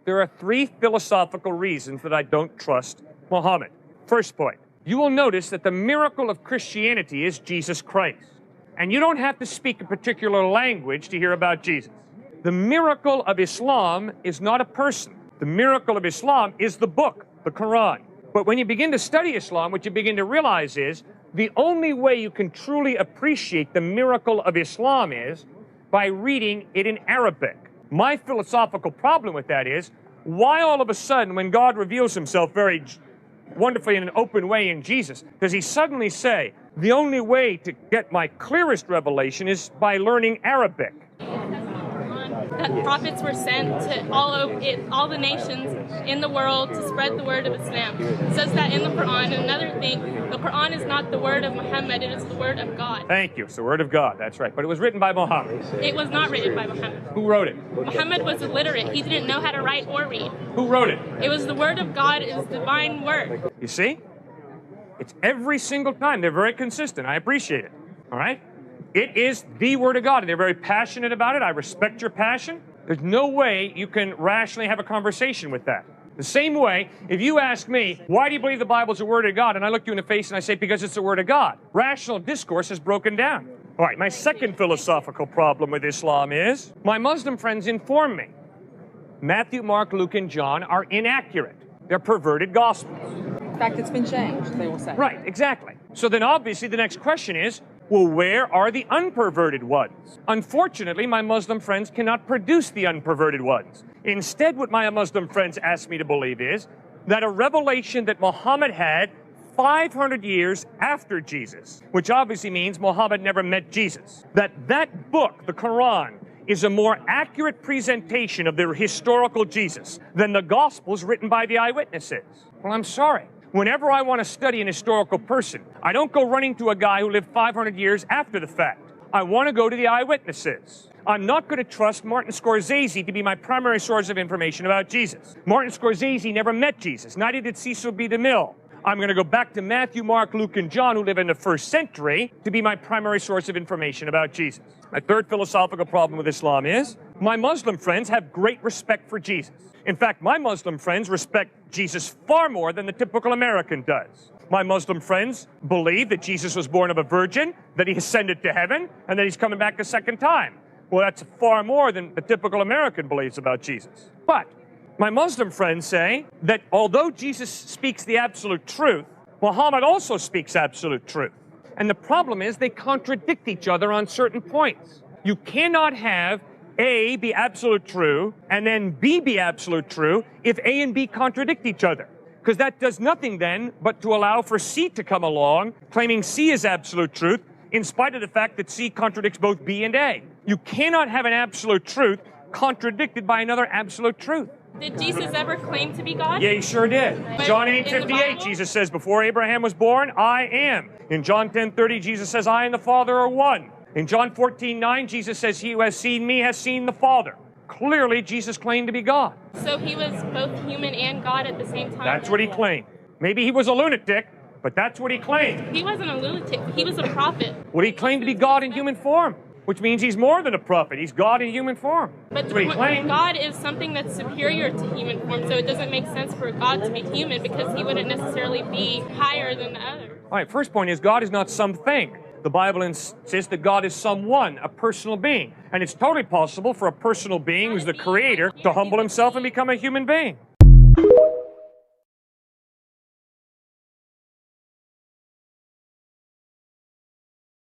There are 3 philosophical reasons that I don't trust Muhammad. First point, you will notice that the miracle of Christianity is Jesus Christ. And you don't have to speak a particular language to hear about Jesus. The miracle of Islam is not a person. The miracle of Islam is the book, the Quran. But when you begin to study Islam, what you begin to realize is the only way you can truly appreciate the miracle of Islam is by reading it in Arabic. My philosophical problem with that is, why all of a sudden, when God reveals himself very wonderfully in an open way in Jesus, does he suddenly say, the only way to get my clearest revelation is by learning Arabic? That prophets were sent to all the nations in the world to spread the word of Islam. It says that in the Quran. And another thing, the Quran is not the word of Muhammad, it is the word of God. Thank you. It's the word of God, that's right. But it was written by Muhammad. It was not written by Muhammad. Who wrote it? Muhammad was illiterate. He didn't know how to write or read. Who wrote it? It was the word of God, it is divine word. You see? It's every single time. They're very consistent. I appreciate it. All right? It is the word of God, and they're very passionate about it. I respect your passion. There's no way you can rationally have a conversation with that. The same way, if you ask me, why do you believe the Bible's the word of God? And I look you in the face and I say, because it's the word of God. Rational discourse is broken down. All right, my second philosophical problem with Islam is, my Muslim friends inform me, Matthew, Mark, Luke, and John are inaccurate. They're perverted gospels. In fact, it's been changed, they will say. Right, exactly. So then obviously the next question is, well, where are the unperverted ones? Unfortunately, my Muslim friends cannot produce the unperverted ones. Instead, what my Muslim friends ask me to believe is that a revelation that Muhammad had 500 years after Jesus, which obviously means Muhammad never met Jesus, that book, the Quran, is a more accurate presentation of the historical Jesus than the Gospels written by the eyewitnesses. Well, I'm sorry. Whenever I want to study an historical person, I don't go running to a guy who lived 500 years after the fact. I want to go to the eyewitnesses. I'm not going to trust Martin Scorsese to be my primary source of information about Jesus. Martin Scorsese never met Jesus, neither did Cecil B. DeMille. I'm going to go back to Matthew, Mark, Luke, and John, who live in the 1st century, to be my primary source of information about Jesus. My third philosophical problem with Islam is, my Muslim friends have great respect for Jesus. In fact, my Muslim friends respect Jesus far more than the typical American does. My Muslim friends believe that Jesus was born of a virgin, that he ascended to heaven, and that he's coming back a second time. Well, that's far more than the typical American believes about Jesus. But my Muslim friends say that although Jesus speaks the absolute truth, Muhammad also speaks absolute truth. And the problem is they contradict each other on certain points. You cannot have A be absolute true and then B be absolute true if A and B contradict each other. Because that does nothing then but to allow for C to come along, claiming C is absolute truth, in spite of the fact that C contradicts both B and A. You cannot have an absolute truth contradicted by another absolute truth. Did Jesus ever claim to be God? Yeah, he sure did. John 8:58, Jesus says, before Abraham was born, I am. In John 10:30, Jesus says, I and the Father are one. In John 14:9, Jesus says, he who has seen me has seen the Father. Clearly, Jesus claimed to be God. So he was both human and God at the same time? That's what he claimed. Maybe he was a lunatic, but that's what he claimed. He wasn't a lunatic. He was a prophet. Well, he claimed to be God in human form, which means he's more than a prophet. He's God in human form. But God is something that's superior to human form, so it doesn't make sense for God to be human because he wouldn't necessarily be higher than the other. All right, first point is God is not something. The Bible insists that God is someone, a personal being. And it's totally possible for a personal being who's the creator to humble himself and become a human being.